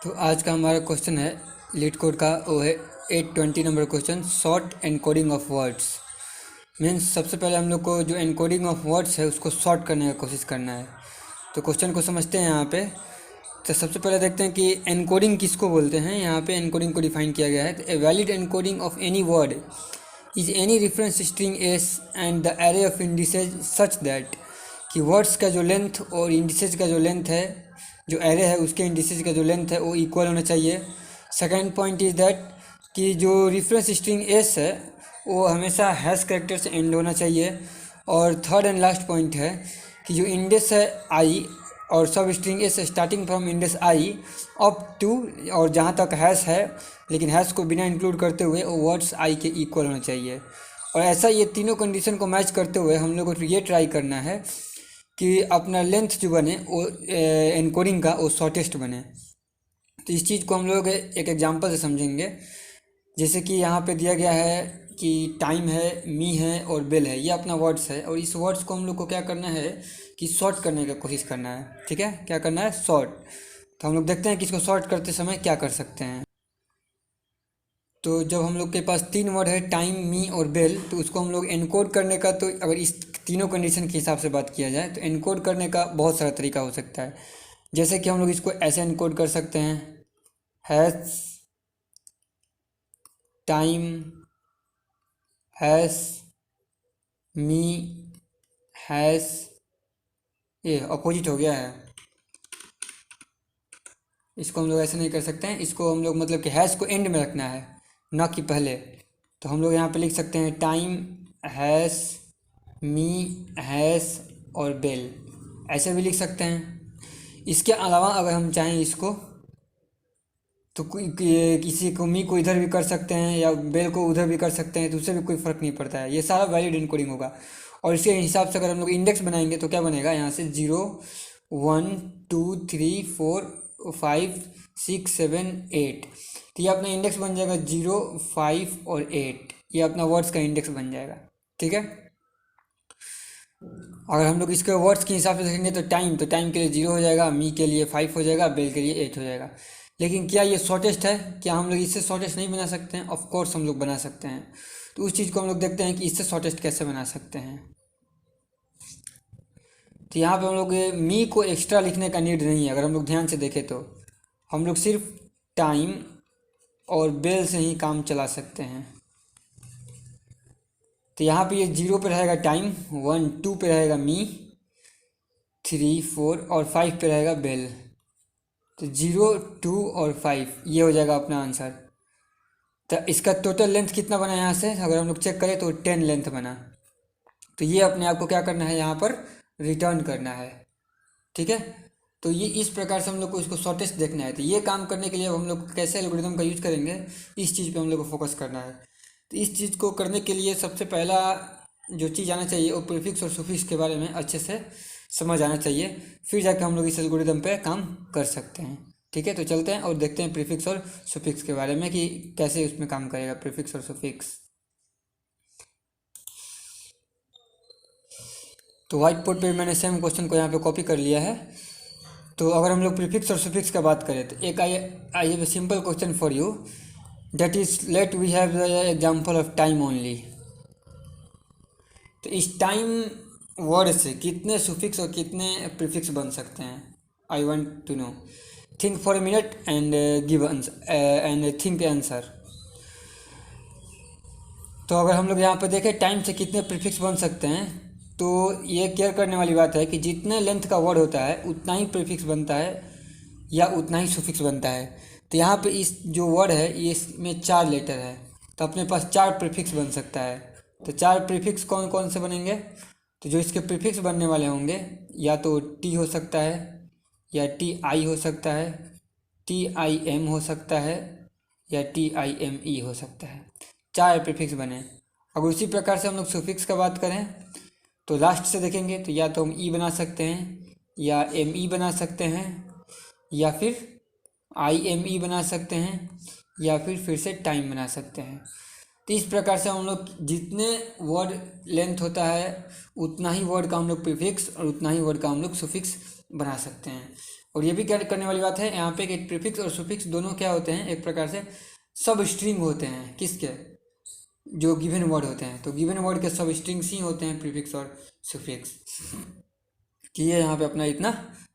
तो आज का हमारा क्वेश्चन है लीड कोड का, वो है 820 number question, short encoding of words. Means सबसे पहले हम लोग को जो एनकोडिंग ऑफ वर्ड्स है उसको शॉर्ट करने का कोशिश करना है। तो क्वेश्चन को समझते हैं यहाँ पे। तो सबसे पहले देखते हैं कि एनकोडिंग किसको बोलते हैं। यहाँ पे एनकोडिंग को डिफाइन किया गया है। तो a valid encoding of any word is any reference string S and the array of indices such that, कि वर्ड्स का जो लेंथ और इंडिसेज का जो लेंथ है, जो एरे है उसके इंडिसेज का जो लेंथ है वो इक्वल होना चाहिए। सेकेंड पॉइंट इज़ दैट कि जो रेफरेंस स्ट्रिंग एस है वो हमेशा हैश कैरेक्टर से एंड होना चाहिए। और थर्ड एंड लास्ट पॉइंट है कि जो इंडेक्स है आई और substrings starting from index I up to, और जहाँ तक हैश है लेकिन हैश को बिना इंक्लूड करते हुए वो वर्ड्स आई के इक्वल होना चाहिए। और ऐसा ये तीनों कंडीशन को मैच करते हुए हम लोग को ये ट्राई करना है कि अपना लेंथ जो बने वो एनकोडिंग का वो शॉर्टेस्ट बने। तो इस चीज़ को हम लोग एक एग्जांपल से समझेंगे। जैसे कि यहाँ पे दिया गया है कि टाइम है, मी है और बेल है, ये अपना वर्ड्स है। और इस वर्ड्स को हम लोग को क्या करना है कि शॉर्ट करने का कोशिश करना है। ठीक है, क्या करना है? शॉर्ट। तो हम लोग देखते हैं कि इसको शॉर्ट करते समय क्या कर सकते हैं। तो जब हम लोग के पास तीन वर्ड है, टाइम, मी और बेल, तो उसको हम लोग एनकोड करने का, तो अगर इस तीनों कंडीशन के हिसाब से बात किया जाए तो एनकोड करने का बहुत सारा तरीका हो सकता है। जैसे कि हम लोग इसको ऐसे एनकोड कर सकते हैं, हैश टाइम हैश मी हैश, ये अपोजिट हो गया है। इसको हम लोग ऐसे नहीं कर सकते हैं। इसको हम लोग मतलब कि हैश को एंड में रखना है, ना कि पहले। तो हम लोग यहाँ पे लिख सकते हैं टाइम हैश मी हैश और बेल, ऐसे भी लिख सकते हैं। इसके अलावा अगर हम चाहें इसको, तो किसी को मी को इधर भी कर सकते हैं या बेल को उधर भी कर सकते हैं, तो उससे भी कोई फ़र्क नहीं पड़ता है। ये सारा वैलिड इनकोडिंग होगा। और इसके हिसाब से अगर हम लोग इंडेक्स बनाएंगे तो क्या बनेगा, यहाँ से 0 1 2 3 4 5 6 7 8, तो ये अपना इंडेक्स बन जाएगा 0 5 और 8। ये अपना वर्ड्स का इंडेक्स बन जाएगा। ठीक है। अगर हम लोग इसके वर्ड्स के हिसाब से देखेंगे तो टाइम के लिए 0 हो जाएगा, मी के लिए 5 हो जाएगा, बेल के लिए 8 हो जाएगा। लेकिन क्या ये शॉर्टेस्ट है? क्या हम लोग इससे शॉर्टेस्ट नहीं बना सकते हैं? ऑफ कोर्स हम लोग बना सकते हैं। तो उस चीज़ को हम लोग देखते हैं कि इससे शॉर्टेस्ट कैसे बना सकते हैं। तो यहाँ पे हम लोग मी को एक्स्ट्रा लिखने का नीड नहीं है। अगर हम लोग ध्यान से देखें तो हम लोग सिर्फ टाइम और बेल से ही काम चला सकते हैं। तो यहाँ पे ये 0 पे रहेगा टाइम, 1 2 पे रहेगा मी, 3 4 और 5 पे रहेगा बेल। तो 0 2 और 5 ये हो जाएगा अपना आंसर। तो इसका टोटल लेंथ कितना बना यहाँ से, अगर हम लोग चेक करें तो 10 लेंथ बना। तो ये अपने आप को क्या करना है, यहाँ पर रिटर्न करना है। ठीक है। तो ये इस प्रकार से हम लोग को इसको शॉर्टेस्ट देखना है। तो ये काम करने के लिए हम लोग कैसे एल्गोरिथम का यूज करेंगे, इस चीज़ पे हम लोग को फोकस करना है। तो इस चीज़ को करने के लिए सबसे पहला जो चीज़ आना चाहिए वो प्रीफिक्स और सुफिक्स के बारे में अच्छे से समझ आना चाहिए, फिर जाकर हम लोग इस एल्गोरिथम पे काम कर सकते हैं। ठीक है। तो चलते हैं और देखते हैं प्रीफिक्स और सुफिक्स के बारे में कि कैसे उसमें काम करेगा प्रीफिक्स और सुफिक्स। तो व्हाइट बोर्ड पे मैंने सेम क्वेश्चन को यहाँ पे कॉपी कर लिया है। तो अगर हम लोग प्रीफिक्स और सुफिक्स का बात करें तो एक I have a simple question for you, that is let we have the example of time only. तो इस टाइम वर्ड से कितने सुफिक्स और कितने प्रीफिक्स बन सकते हैं? I want to know. Think for a minute and give and think answer. तो अगर हम लोग यहाँ पर देखें टाइम से कितने प्रीफिक्स बन सकते हैं, तो ये केयर करने वाली बात है कि जितने लेंथ का वर्ड होता है उतना ही प्रीफिक्स बनता है या उतना ही सुफिक्स बनता है। तो यहाँ पे इस जो वर्ड है ये इसमें 4 लेटर है, तो अपने पास 4 प्रीफिक्स बन सकता है। तो 4 प्रीफिक्स कौन कौन से बनेंगे? तो जो इसके प्रीफिक्स बनने वाले होंगे, या तो टी हो सकता है, या टी आई हो सकता है, टी आई एम हो सकता है, या टी आई एम ई हो सकता है। 4 प्रीफिक्स बने। अगर उसी प्रकार से हम लोग सुफिक्स का बात करें तो लास्ट से देखेंगे तो या तो हम ई बना सकते हैं, या एम ई बना सकते हैं, या फिर आई एम ई बना सकते हैं, या फिर से टाइम बना सकते हैं। तो इस प्रकार से हम लोग जितने वर्ड लेंथ होता है उतना ही वर्ड का हम लोग प्रीफिक्स और उतना ही वर्ड का हम लोग सुफिक्स बना सकते हैं। और ये भी क्या करने वाली बात है यहाँ पे कि प्रीफिक्स और सुफिक्स दोनों क्या होते हैं, एक प्रकार से सब स्ट्रिंग होते हैं। किसके? जो गिवन वर्ड होते हैं, तो गिवन वर्ड के सब स्ट्रिंग्स ही होते हैं प्रीफिक्स और सुफिक्स। कि ये यहाँ पे अपना इतना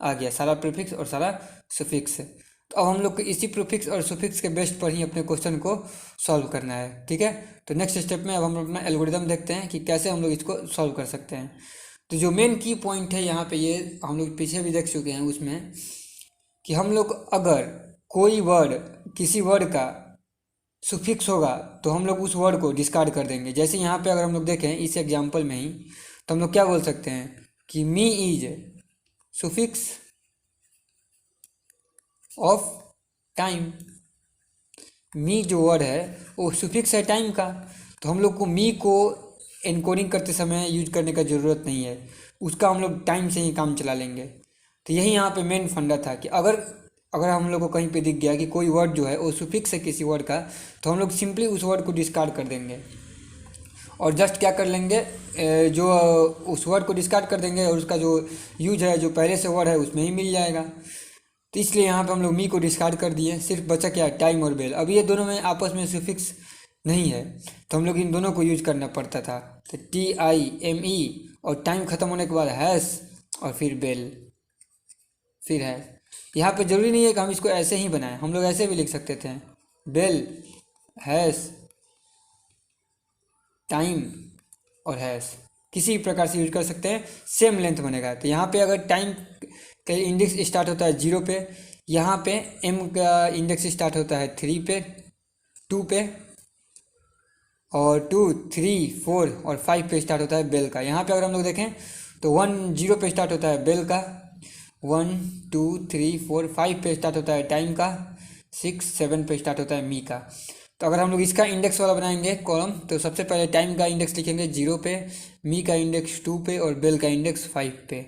आ गया, सारा प्रीफिक्स और सारा सुफिक्स। तो अब हम लोग को इसी प्रीफिक्स और सुफिक्स के बेस्ट पर ही अपने क्वेश्चन को सॉल्व करना है, ठीक है। तो नेक्स्ट स्टेप में अब हम अपना एल्गोरिदम देखते हैं कि कैसे हम लोग इसको सॉल्व कर सकते हैं। तो जो मेन की पॉइंट है यहाँ पे, ये हम लोग पीछे भी देख चुके हैं उसमें, कि हम लोग अगर कोई वर्ड, किसी वर्ड का सुफिक्स होगा तो हम लोग उस वर्ड को डिस्कार्ड कर देंगे। जैसे यहाँ पे अगर हम लोग देखें इस एग्जाम्पल में ही, तो हम लोग क्या बोल सकते हैं कि मी इज सुफिक्स ऑफ टाइम। मी जो वर्ड है वो सुफिक्स है टाइम का, तो हम लोग को मी को एनकोडिंग करते समय यूज करने का ज़रूरत नहीं है, उसका हम लोग टाइम से ही काम चला लेंगे। तो यही यहाँ पे मेन फंडा था कि अगर हम लोग को कहीं पे दिख गया कि कोई वर्ड जो है वो सुफिक्स है किसी वर्ड का, तो हम लोग सिंपली उस वर्ड को डिस्कार्ड कर देंगे और जस्ट क्या कर लेंगे, जो उस वर्ड को डिस्कार्ड कर देंगे और उसका जो यूज है जो पहले से वर्ड है उसमें ही मिल जाएगा। तो इसलिए यहाँ पे हम लोग मी को डिस्कार्ड कर दिए, सिर्फ बचा क्या, टाइम और बेल। अब ये दोनों में आपस में सुफिक्स नहीं है, तो हम लोग इन दोनों को यूज करना पड़ता था। तो TIME और टाइम ख़त्म होने के बाद हैश और फिर बेल, फिर हैश। यहाँ पे ज़रूरी नहीं है कि हम इसको ऐसे ही बनाएं, हम लोग ऐसे भी लिख सकते थे, बेल हैश टाइम और हैश, किसी भी प्रकार से यूज कर सकते हैं, सेम लेंथ बनेगा। तो यहाँ पे अगर टाइम का इंडेक्स स्टार्ट होता है 0 पे, यहाँ पे एम का इंडेक्स स्टार्ट होता है 3 पे, 2 पे, और 2, 3, 4 और 5 पे स्टार्ट होता है बेल का। यहाँ पे अगर हम लोग देखें तो 1, 0 पे स्टार्ट होता है बेल का, 1, 2, 3, 4, 5 पे स्टार्ट होता है टाइम का, 6, 7 पे स्टार्ट होता है मी का। तो अगर हम लोग इसका इंडेक्स वाला बनाएंगे कॉलम, तो सबसे पहले टाइम का इंडेक्स लिखेंगे 0 पे, मी का इंडेक्स 2 पे और बेल का इंडेक्स 5 पे।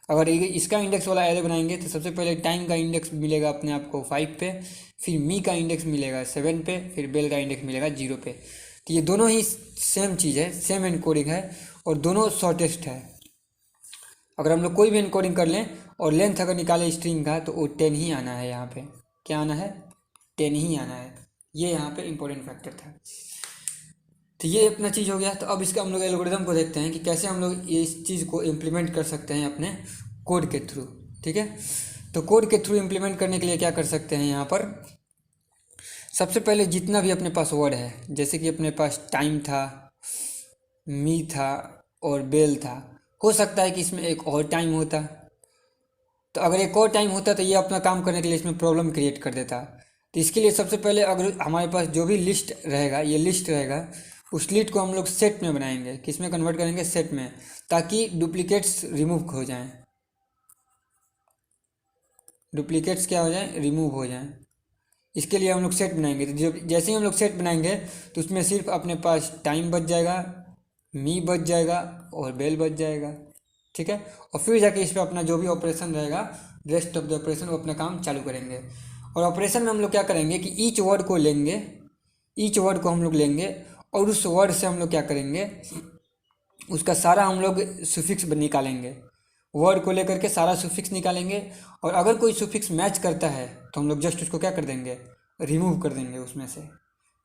अगर इसका इंडेक्स वाला एरे बनाएंगे तो सबसे पहले टाइम का इंडेक्स मिलेगा अपने आप को 5 पे, फिर मी का इंडेक्स मिलेगा 7 पे, फिर बेल का इंडेक्स मिलेगा 0 पे। तो ये दोनों ही सेम चीज़ है, सेम एनकोडिंग है और दोनों शॉर्टेस्ट है। अगर हम लोग कोई भी एनकोडिंग कर लें और लेंथ अगर निकाले स्ट्रिंग का, तो वो 10 ही आना है। यहाँ पे क्या आना है, 10 ही आना है। ये यहाँ पे इम्पोर्टेंट फैक्टर था। तो ये अपना चीज़ हो गया। तो अब इसका हम लोग एल्गोरिदम को देखते हैं कि कैसे हम लोग ये इस चीज़ को इम्प्लीमेंट कर सकते हैं अपने कोड के थ्रू, ठीक है। तो कोड के थ्रू इम्प्लीमेंट करने के लिए क्या कर सकते हैं, यहाँ पर सबसे पहले जितना भी अपने पास वर्ड है, जैसे कि अपने पास टाइम था, मी था और बेल था, हो सकता है कि इसमें एक और टाइम होता। तो अगर एक और टाइम होता तो ये अपना काम करने के लिए इसमें प्रॉब्लम क्रिएट कर देता। तो इसके लिए सबसे पहले अगर हमारे पास जो भी लिस्ट रहेगा, ये लिस्ट रहेगा, उस लिस्ट को हम लोग सेट में बनाएंगे। किस में कन्वर्ट करेंगे, सेट में, ताकि डुप्लीकेट्स रिमूव हो जाएं। डुप्लीकेट्स क्या हो जाएं, रिमूव हो जाएं। इसके लिए हम लोग सेट बनाएंगे। तो जब जैसे ही हम लोग सेट बनाएंगे तो उसमें सिर्फ अपने पास टाइम बच जाएगा, मी बच जाएगा और बेल बच जाएगा, ठीक है। और फिर जाके इस पर अपना जो भी ऑपरेशन रहेगा, रेस्ट ऑफ द ऑपरेशन, वो अपना काम चालू करेंगे। और ऑपरेशन में हम लोग क्या करेंगे कि ईच वर्ड को लेंगे, ईच वर्ड को हम लोग लेंगे और उस वर्ड से हम लोग क्या करेंगे, उसका सारा हम लोग सुफिक्स निकालेंगे। वर्ड को लेकर के सारा सुफिक्स निकालेंगे और अगर कोई सुफिक्स मैच करता है तो हम लोग जस्ट उसको क्या कर देंगे, रिमूव कर देंगे उसमें से।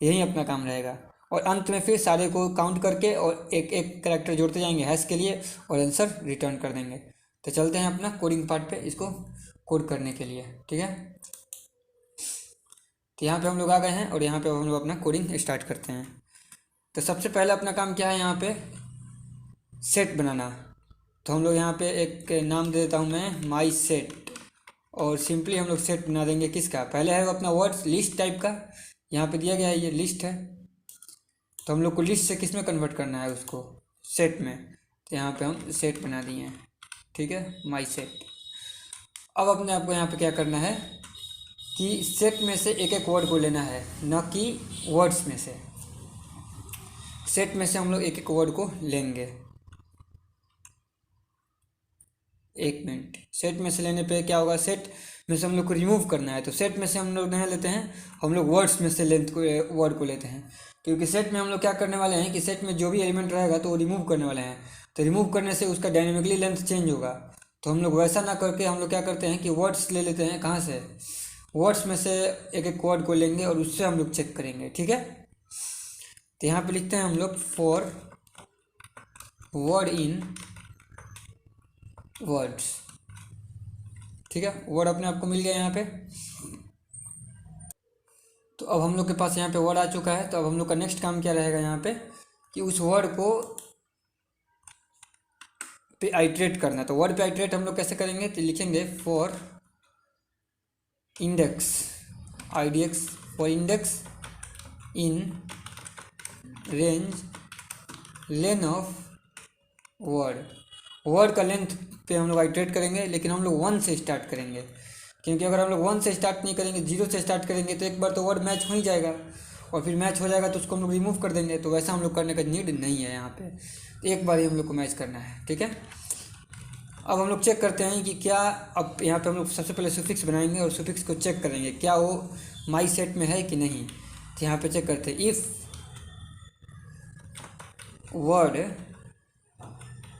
यही अपना काम रहेगा। और अंत में फिर सारे को काउंट करके और एक एक कैरेक्टर जोड़ते जाएंगे हैश के लिए और आंसर रिटर्न कर देंगे। तो चलते हैं अपना कोडिंग पार्ट पे, इसको कोड करने के लिए, ठीक है। तो यहाँ पे हम लोग आ गए हैं और यहाँ पे हम लोग अपना कोडिंग स्टार्ट करते हैं। तो सबसे पहले अपना काम क्या है, यहाँ पे सेट बनाना। तो हम लोग यहाँ पे एक नाम दे देता हूँ मैं, माई सेट, और सिंपली हम लोग सेट बना देंगे। किसका, पहले है अपना वर्ड्स लिस्ट टाइप का, यहाँ पे दिया गया है ये लिस्ट है। तो हम लोग को लिस्ट से किस में कन्वर्ट करना है, उसको सेट में। तो यहाँ पे हम सेट बना दिए हैं, ठीक है, माई सेट। अब अपने आपको यहाँ पे क्या करना है कि सेट में से एक एक वर्ड को लेना है, न कि वर्ड्स में से। सेट में से हम लोग एक एक वर्ड को लेंगे। एक मिनट, सेट में से लेने पे क्या होगा, सेट में से हम लोग को रिमूव करना है। तो सेट में से हम लोग नहीं लेते हैं, हम लोग वर्ड्स में से लेंथ को वर्ड को लेते हैं। क्योंकि सेट में हम लोग क्या करने वाले हैं कि सेट में जो भी एलिमेंट रहेगा तो वो रिमूव करने वाले हैं। तो रिमूव करने से उसका डायनेमिकली लेंथ चेंज होगा। तो हम लोग वैसा ना करके हम लोग क्या करते हैं कि वर्ड्स ले लेते हैं। कहाँ से? वर्ड्स में से एक एक वर्ड को लेंगे और उससे हम लोग चेक करेंगे। ठीक है, तो यहाँ पे लिखते हैं हम लोग फॉर वर्ड इन वर्ड्स। ठीक है, वर्ड अपने आप को मिल गया यहाँ पे। तो अब हम लोग के पास यहाँ पे वर्ड आ चुका है। तो अब हम लोग का नेक्स्ट काम क्या रहेगा यहाँ पे कि उस वर्ड को पे आइट्रेट करना। तो वर्ड पे आइट्रेट हम लोग कैसे करेंगे? तो लिखेंगे for index IDX, for index in range length of word का लेंथ पे हम लोग आइट्रेट करेंगे, लेकिन हम लोग 1 से स्टार्ट करेंगे। क्योंकि अगर हम लोग 1 से स्टार्ट नहीं करेंगे, 0 से स्टार्ट करेंगे तो एक बार तो वर्ड मैच हो ही जाएगा, और फिर मैच हो जाएगा तो उसको हम लोग रिमूव कर देंगे। तो वैसा हम लोग करने का नीड नहीं है यहाँ पे। एक बार ही हम लोग को मैच करना है। ठीक है, अब हम लोग चेक करते हैं कि क्या, अब यहाँ पे हम लोग सबसे पहले सुफिक्स बनाएंगे और सुफिक्स को चेक करेंगे क्या वो माई सेट में है कि नहीं। तो यहाँ पे चेक करते हैं इफ़ वर्ड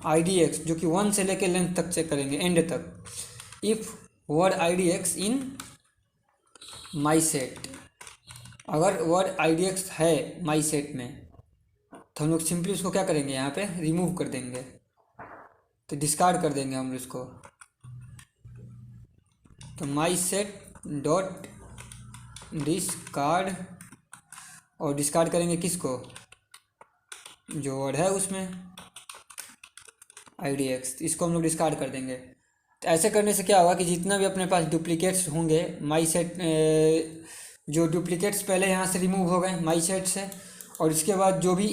IDX, जो कि 1 से लेके लेंथ तक चेक करेंगे, एंड तक। If word IDX in my set, अगर वर्ड IDX है माई सेट में तो हम लोग सिंपली उसको क्या करेंगे, यहाँ पे रिमूव कर देंगे। तो डिस्कार्ड कर देंगे हम इसको। तो माई सेट डॉट डिस्कार्ड, और डिस्कार्ड करेंगे किसको? जो वर्ड है उसमें IDX, इसको हम लोग डिस्कार्ड कर देंगे। तो ऐसे करने से क्या होगा कि जितना भी अपने पास डुप्लीकेट्स होंगे माई सेट, जो डुप्लीकेट्स पहले यहाँ से रिमूव हो गए माई सेट से, और इसके बाद जो भी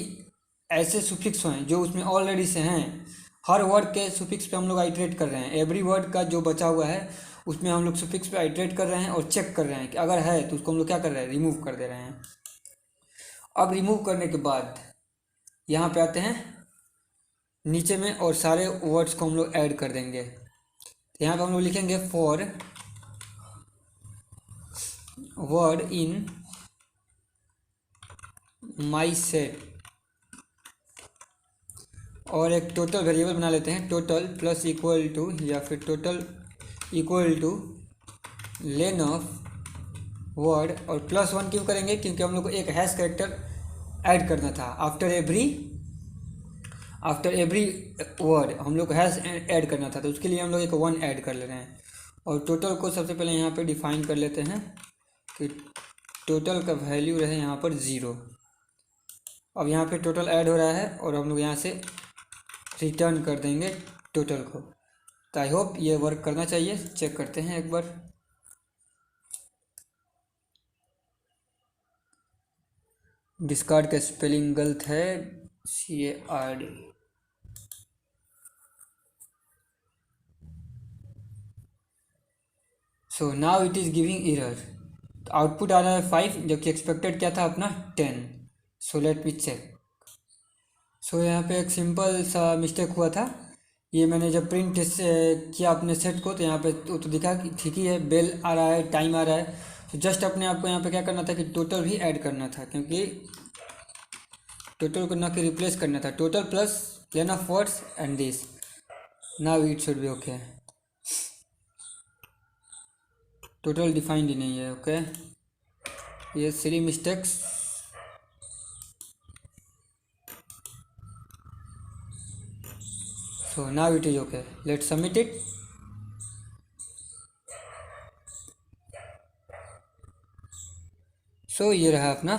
ऐसे सुफिक्स हैं जो उसमें ऑलरेडी से हैं, हर वर्ड के सुफिक्स पे हम लोग आइट्रेट कर रहे हैं। एवरी वर्ड का जो बचा हुआ है उसमें हम लोग सुफिक्स पे आइट्रेट कर रहे हैं और चेक कर रहे हैं कि अगर है तो उसको हम लोग क्या कर रहे हैं, रिमूव कर दे रहे हैं। अब रिमूव करने के बाद यहाँ पे आते हैं नीचे में, और सारे वर्ड्स को हम लोग ऐड कर देंगे। तो यहाँ पे हम लोग लिखेंगे for word in my set, और एक टोटल वेरिएबल बना लेते हैं, टोटल प्लस इक्वल टू, या फिर total equal two lane of word. और +1 क्यों करेंगे? क्योंकि हम लोग को एक हैश कैरेक्टर ऐड करना था। आफ्टर एवरी वर्ड हम लोग को हैश ऐड करना था, तो उसके लिए हम लोग एक 1 ऐड कर ले रहे हैं। और टोटल को सबसे पहले यहाँ पे डिफाइन कर लेते हैं कि टोटल का वैल्यू रहे यहाँ पर 0। अब यहाँ पे टोटल ऐड हो रहा है और हम लोग यहाँ से रिटर्न कर देंगे टोटल को। तो आई होप ये वर्क करना चाहिए। चेक करते हैं एक बार। डिस्कार्ड का स्पेलिंग गलत है, CARD। So now it is giving error. तो आउटपुट आ रहा है 5, जबकि एक्सपेक्टेड क्या था अपना 10। So let me check. सो यहाँ पे एक सिंपल सा मिस्टेक हुआ था। ये मैंने जब प्रिंट किया अपने सेट को, तो यहाँ पे तो दिखा कि ठीक ही है, बेल आ रहा है, टाइम आ रहा है। तो जस्ट अपने आप को यहाँ पे क्या करना था कि टोटल भी ऐड करना था, क्योंकि टोटल को ना कि रिप्लेस करना था। Total plus len of words and this, now it should be okay. Total defined ही नहीं है। ओके, ये silly mistakes. So now it is okay, let's submit it. So ये रहा अपना,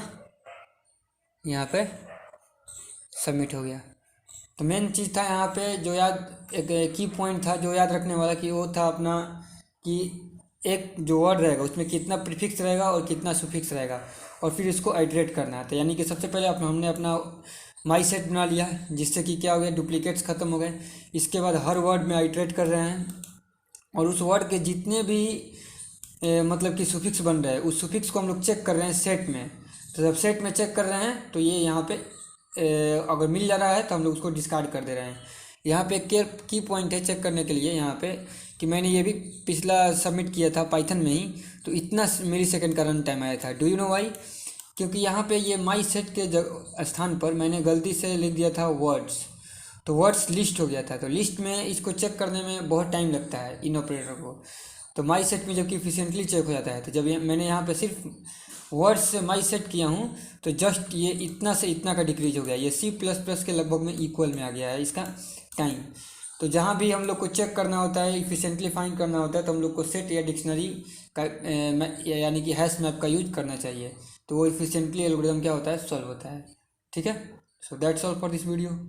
यहाँ पे सबमिट हो गया। तो मेन चीज़ था यहाँ पे जो याद, एक की पॉइंट था जो याद रखने वाला, कि वो था अपना कि एक जो वर्ड रहेगा उसमें कितना प्रीफिक्स रहेगा और कितना सुफिक्स रहेगा, और फिर इसको आइट्रेट करना था। यानी कि सबसे पहले हमने अपना माई सेट बना लिया, जिससे कि क्या हो गया, डुप्लीकेट्स ख़त्म हो गए। इसके बाद हर वर्ड में आइट्रेट कर रहे हैं, और उस वर्ड के जितने भी मतलब कि सुफिक्स बन रहे हैं, उस सुफिक्स को हम लोग चेक कर रहे हैं सेट में। तो जब सेट में चेक कर रहे हैं तो ये यहाँ पे अगर मिल जा रहा है तो हम लोग उसको डिस्कार्ड कर दे रहे हैं। यहाँ पे की पॉइंट है चेक करने के लिए यहाँ पे, कि मैंने ये भी पिछला सबमिट किया था पाइथन में ही, तो इतना मिलीसेकंड का रन टाइम आया था। Do you know why? क्योंकि यहाँ पे ये माई सेट के स्थान पर मैंने गलती से लिख दिया था वर्ड्स। तो वर्ड्स लिस्ट हो गया था। तो लिस्ट में इसको चेक करने में बहुत टाइम लगता है इन ऑपरेटर को। तो माई सेट में जबकि इफिशिएंटली चेक हो जाता है। तो जब मैंने यहाँ पे सिर्फ वर्ड्स से माई सेट किया हूँ तो जस्ट ये इतना से इतना का डिक्रीज हो गया, ये सी प्लस प्लस के लगभग में इक्वल में आ गया है इसका टाइम। तो जहाँ भी हम लोग को चेक करना होता है, इफिशिएंटली फाइंड करना होता है, तो हम लोग को सेट या डिक्शनरी का यानी कि हैश मैप का यूज करना चाहिए। तो वो इफिशिएंटली एल्गोरिथम क्या होता है, सॉल्व होता है। ठीक है, so that's all for this video.